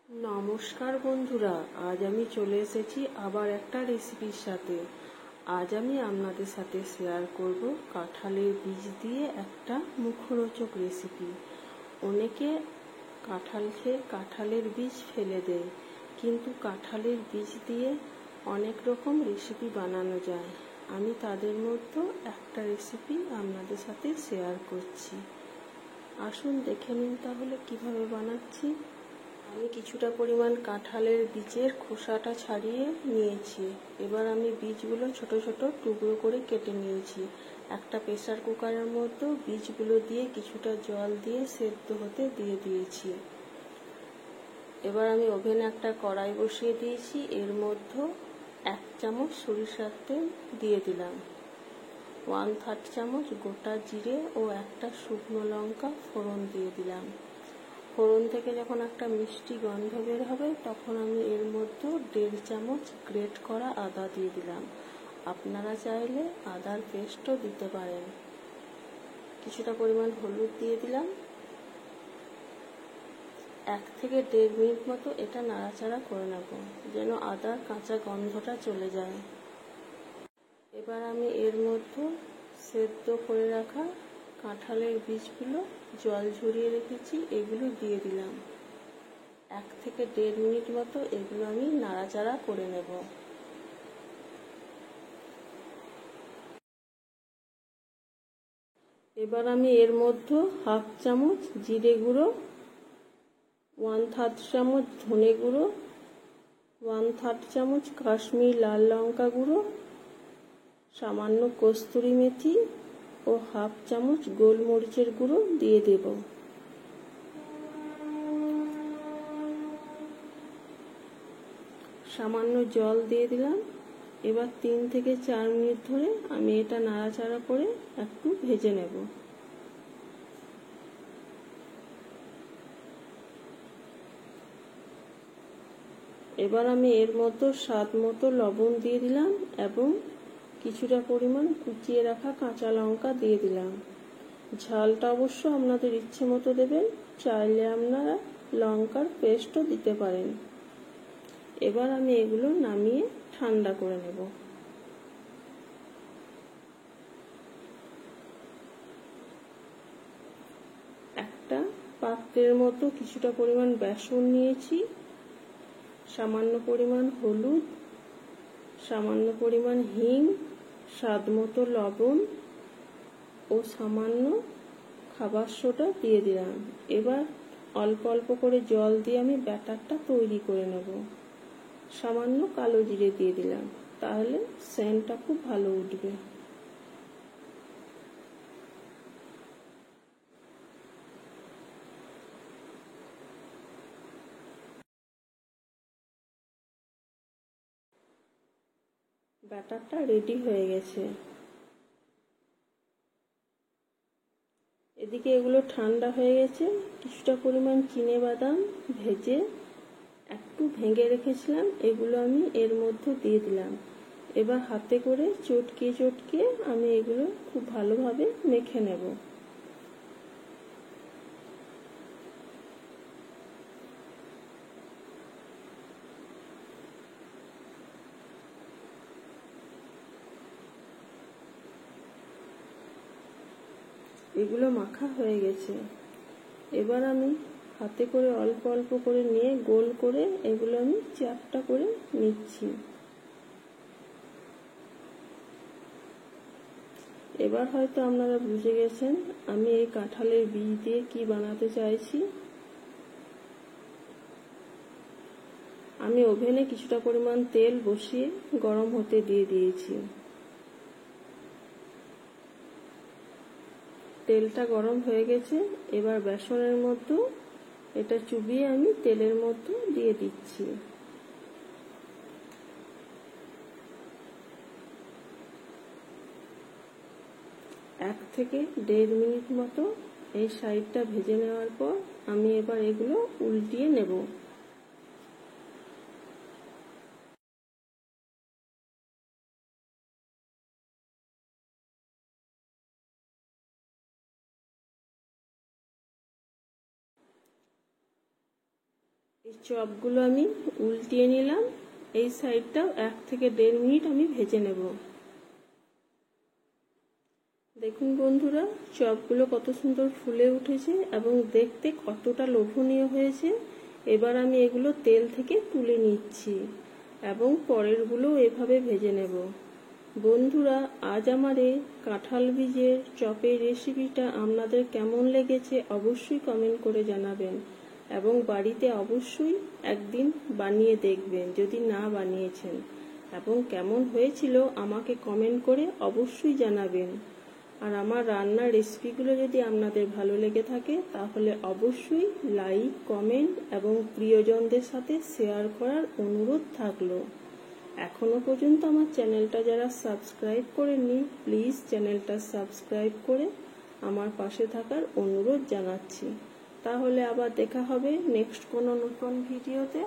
নমস্কার বন্ধুরা, আজ আমি চলে এসেছি আবার একটা রেসিপির সাথে। আজ আমি আপনাদের সাথে শেয়ার করব কাঁঠালের বীজ দিয়ে একটা মুখরোচক রেসিপি। অনেকে কাঁঠাল খেয়ে কাঁঠালের বীজ ফেলে দেয়, কিন্তু কাঁঠালের বীজ দিয়ে অনেক রকম রেসিপি বানানো যায়। আমি তাদের মধ্যে একটা রেসিপি আপনাদের সাথে শেয়ার করছি। আসুন দেখে নিন তাহলে কিভাবে বানাচ্ছি। আমি কিছুটা পরিমাণ কাঁঠালের বীজের খোসাটা ছাড়িয়ে নিয়েছি। এবার আমি বীজগুলো ছোট ছোট টুকরো করে কেটে নিয়েছি। একটা প্রেসার কুকারের মধ্যে বীজগুলো দিয়ে কিছুটা জল দিয়ে সেদ্ধ হতে দিয়ে দিয়েছি। এবার আমি ওভেনে একটা কড়াই বসিয়ে দিয়েছি। এর মধ্যে 1 চামচ সরিষার তেল দিয়ে দিলাম, 1/3 চামচ গোটা জিরে ও একটা শুকনো লঙ্কা ফোড়ন দিয়ে দিলাম। ফোড়ন থেকে যখন একটা মিষ্টি গন্ধ বের হবে তখন আমি এর মধ্যে 1.5 চামচ গ্রেট করা আদা দিয়ে দিলাম। আপনারা চাইলে আদার পেস্টও দিতে পারেন। কিছুটা পরিমাণ হলুদ দিয়ে দিলাম। 1 থেকে 1.5 মিনিট মতো এটা নাড়াচাড়া করে নেব, যেন আদার কাঁচা গন্ধটা চলে যায়। এবার আমি এর মধ্যে সেদ্ধ করে রাখা কাঁঠালের বীজগুলো জল ঝরিয়ে রেখেছি এগুলো দিয়ে দিলাম। 1 থেকে 1.5 মিনিট মতো এগুলো আমি নাড়াচাড়া করে নেব। এবার আমি এর মধ্যে 1/2 চামচ জিরে গুঁড়ো, 1/3 চামচ ধনে গুঁড়ো, 1/3 চামচ কাশ্মীর লাল লঙ্কা গুঁড়ো, সামান্য কস্তুরি মেথি ও 1/2 চামচ গোলমরিচের গুঁড়ো দিয়ে দেব। সামান্য জল দিয়ে দিলাম। এবার 3 থেকে 4 মিনিট ধরে আমি এটা নাড়াচাড়া করে একটু ভেজে নেব। এবার আমি এর মধ্যে স্বাদ মতো লবণ দিয়ে দিলাম এবং কিছুটা পরিমাণ কুচিয়ে রাখা কাঁচা লঙ্কা দিয়ে দিলাম। ঝালটা অবশ্য আপনাদের ইচ্ছে মতো দেবেন, চাইলে আপনারা লঙ্কার পেস্টও দিতে পারেন। এবার আমি এগুলো নামিয়ে ঠান্ডা করে নেব। একটা পাত্রের মতো কিছুটা পরিমাণ বেসন নিয়েছি, সামান্য পরিমাণ হলুদ, সামান্য পরিমাণ হিং, স্বাদ মতো লবণ ও সামান্য খাবার সোডা দিয়ে দিলাম। এবার অল্প অল্প করে জল দিয়ে আমি ব্যাটারটা তৈরি করে নেব। সামান্য কালো জিরে দিয়ে দিলাম, তাহলে সেন্টটা খুব ভালো উঠবে। ব্যাটারটা রেডি হয়ে গেছে। এদিকে এগুলো ঠান্ডা হয়ে গেছে। কিছুটা পরিমাণ চিনেবাদাম ভেজে একটু ভেঙে রেখেছিলাম, এগুলো আমি এর মধ্যে দিয়ে দিলাম। এবার হাতে করে চটকিয়ে চটকিয়ে আমি এগুলো খুব ভালোভাবে মেখে নেব। এগুলো মাখা হয়ে গেছে। এবার আমি হাতে করে অল্প অল্প করে নিয়ে গোল করে এগুলো আমি চ্যাপ্টা করে নিচ্ছি। এবার হয়তো আপনারা বুঝে গেছেন আমি এই কাঁঠালের বীজ দিয়ে কি বানাতে চাইছি। আমি ওভেনে কিছুটা পরিমাণ তেল বসিয়ে গরম হতে দিয়ে দিয়েছি। তেলটা গরম হয়ে গেছে। এবার বেসনের মধ্যে এটা চুবিয়ে আমি তেলের মধ্যে দিয়ে দিচ্ছি। এক থেকে 1.5 মিনিট মতো এই সাইডটা ভেজে নেওয়ার পর আমি এবার এগুলো উল্টিয়ে নেব। এই চপগুলো আমি উল্টিয়ে নিলাম। এই সাইডটাও 1 থেকে 1.5 মিনিট আমি ভেজে নেব। দেখুন বন্ধুরা, চপগুলো কত সুন্দর ফুলে উঠেছে এবং দেখতে কতটা লোভনীয় হয়েছে। এবার আমি এগুলো তেল থেকে তুলে নিচ্ছি এবং পরেরগুলো এভাবে ভেজে নেব। বন্ধুরা, আজ আমার এই কাঁঠাল বীজের চপের রেসিপিটা আপনাদের কেমন লেগেছে অবশ্যই কমেন্ট করে জানাবেন এবং বাড়িতে অবশ্যই একদিন বানিয়ে দেখবেন যদি না বানিয়েছেন, এবং কেমন হয়েছিল আমাকে কমেন্ট করে অবশ্যই জানাবেন। আর আমার রান্নার রেসিপিগুলো যদি আপনাদের ভালো লেগে থাকে তাহলে অবশ্যই লাইক, কমেন্ট এবং প্রিয়জনদের সাথে শেয়ার করার অনুরোধ থাকলো। এখনো পর্যন্ত আমার চ্যানেলটা যারা সাবস্ক্রাইব করেননি প্লিজ চ্যানেলটা সাবস্ক্রাইব করে আমার পাশে থাকার অনুরোধ জানাচ্ছি। তাহলে আবার দেখা হবে নেক্সট কোনো নতুন ভিডিওতে।